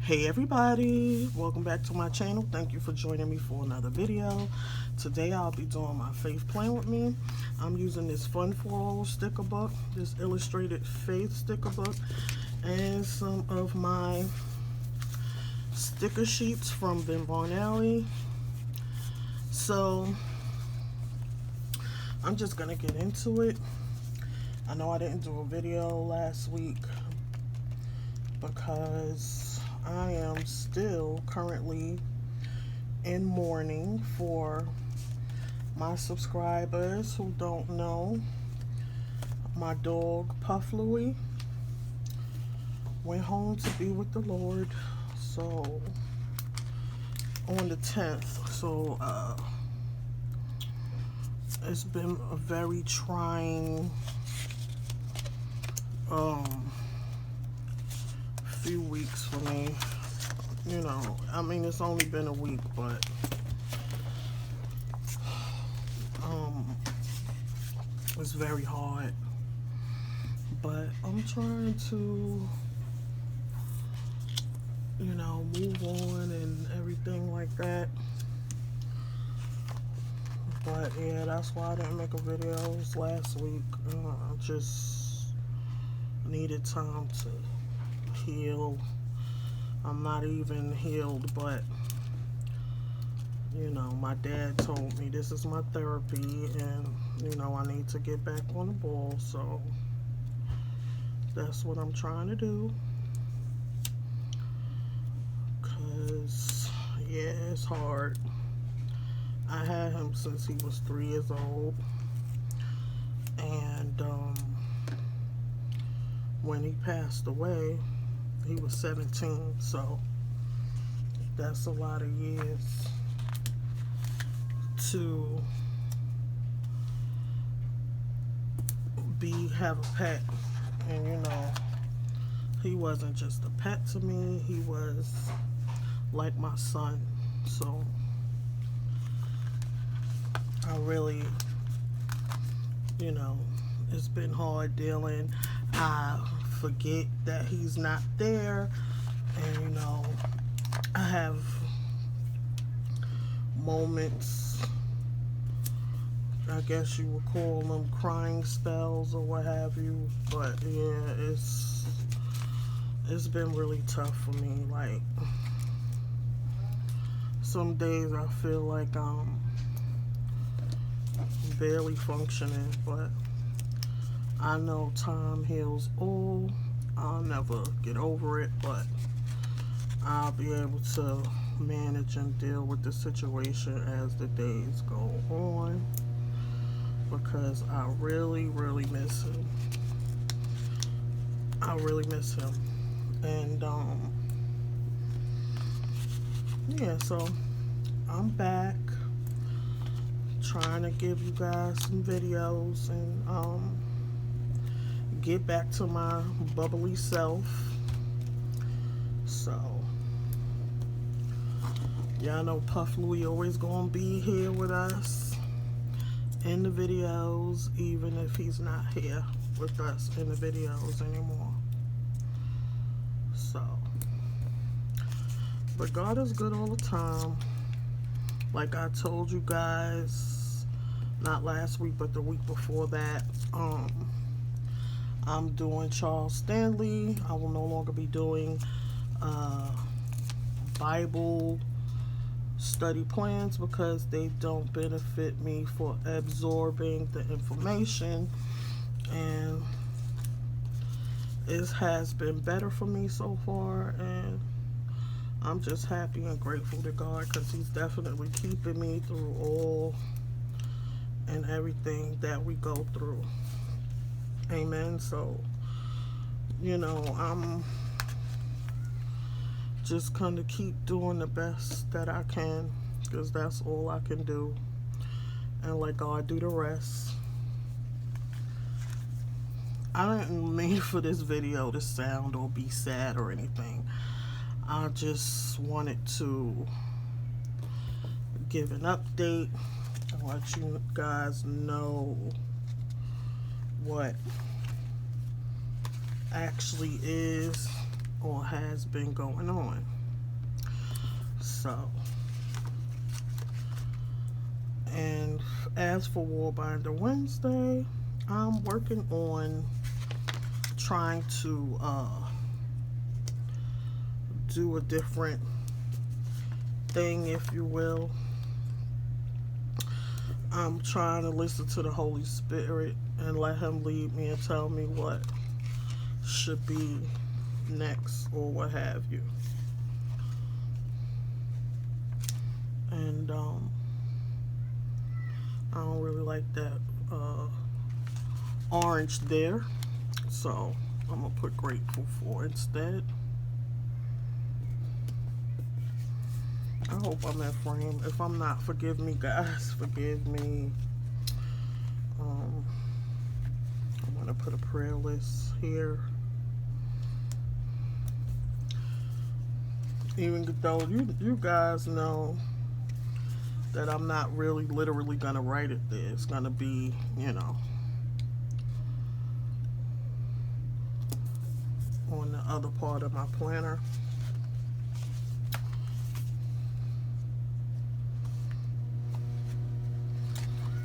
Hey everybody, welcome back to my channel. Thank you for joining me for another video. Today I'll be doing my faith plan with me. I'm using this Fun for All sticker book, this illustrated faith sticker book, and some of my sticker sheets from Devotional. So I'm just gonna get into it. I know I didn't do a video last week because I am still currently in mourning for my subscribers who don't know. My dog Puff Louie went home to be with the Lord, so on the 10th. So it's been a very trying few weeks for me. I mean, it's only been a week, but it's very hard. But I'm trying to, move on and everything like that. But yeah, that's why I didn't make a video last week. I just needed time to heal. I'm not even healed, but my dad told me this is my therapy, and I need to get back on the ball, so that's what I'm trying to do. Cause yeah, it's hard. I had him since he was 3 years old, and when he passed away, he was 17, so that's a lot of years to have a pet. And he wasn't just a pet to me, he was like my son. So I really, it's been hard dealing. I forget that he's not there, and I have moments, I guess you would call them crying spells or what have you. But yeah, it's been really tough for me. Like, some days I feel like I'm barely functioning, but I know time heals all. I'll never get over it, but I'll be able to manage and deal with the situation as the days go on, because I really, really miss him. I really miss him. And yeah, so I'm back trying to give you guys some videos and get back to my bubbly self. So y'all know Puff Louie always gonna be here with us in the videos, even if he's not here with us in the videos anymore. So, but God is good all the time. Like I told you guys, not last week, but the week before that, I'm doing Charles Stanley. I will no longer be doing Bible study plans because they don't benefit me for absorbing the information, and it has been better for me so far, and I'm just happy and grateful to God, because he's definitely keeping me through all and everything that we go through. Amen. So I'm just gonna keep doing the best that I can, because that's all I can do, and let God do the rest. I didn't mean for this video to sound or be sad or anything. I just wanted to give an update and let you guys know what actually is or has been going on. So, and as for Warbinder Wednesday, I'm working on trying to do a different thing, if you will. I'm trying to listen to the Holy Spirit and let Him lead me and tell me what should be next or what have you. And I don't really like that orange there, so I'm gonna put grateful for instead. I hope I'm in frame. If I'm not, forgive me, guys. Forgive me. I'm gonna put a prayer list here. Even though you guys know that I'm not really literally gonna write it there. It's gonna be, you know, on the other part of my planner.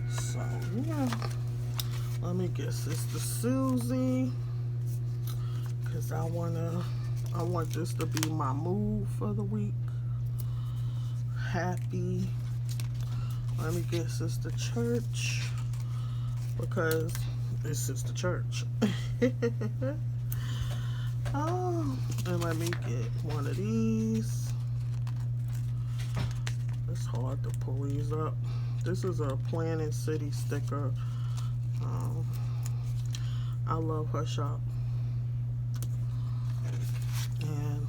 So yeah, let me get Sister Susie, because I want this to be my mood for the week. Happy. Let me get Sister Church, because it's Sister Church. Oh, and let me get one of these. It's hard to pull these up. This is a Planning City sticker. I love her shop. And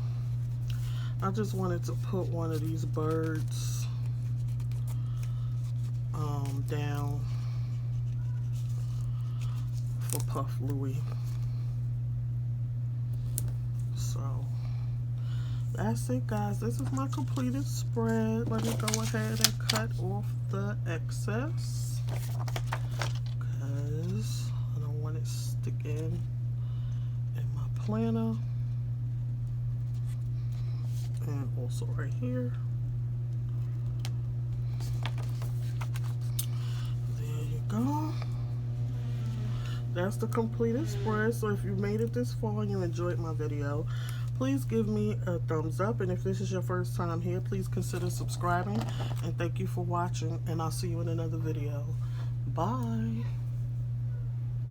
I just wanted to put one of these birds down for Puff Louie. So that's it, guys. This is my completed spread. Let me go ahead and cut off the excess, because I don't want it sticking in my planner. And also right here. There you go. That's the completed spread. So if you made it this far and you enjoyed my video, please give me a thumbs up. And if this is your first time here, please consider subscribing. And thank you for watching. And I'll see you in another video. Bye.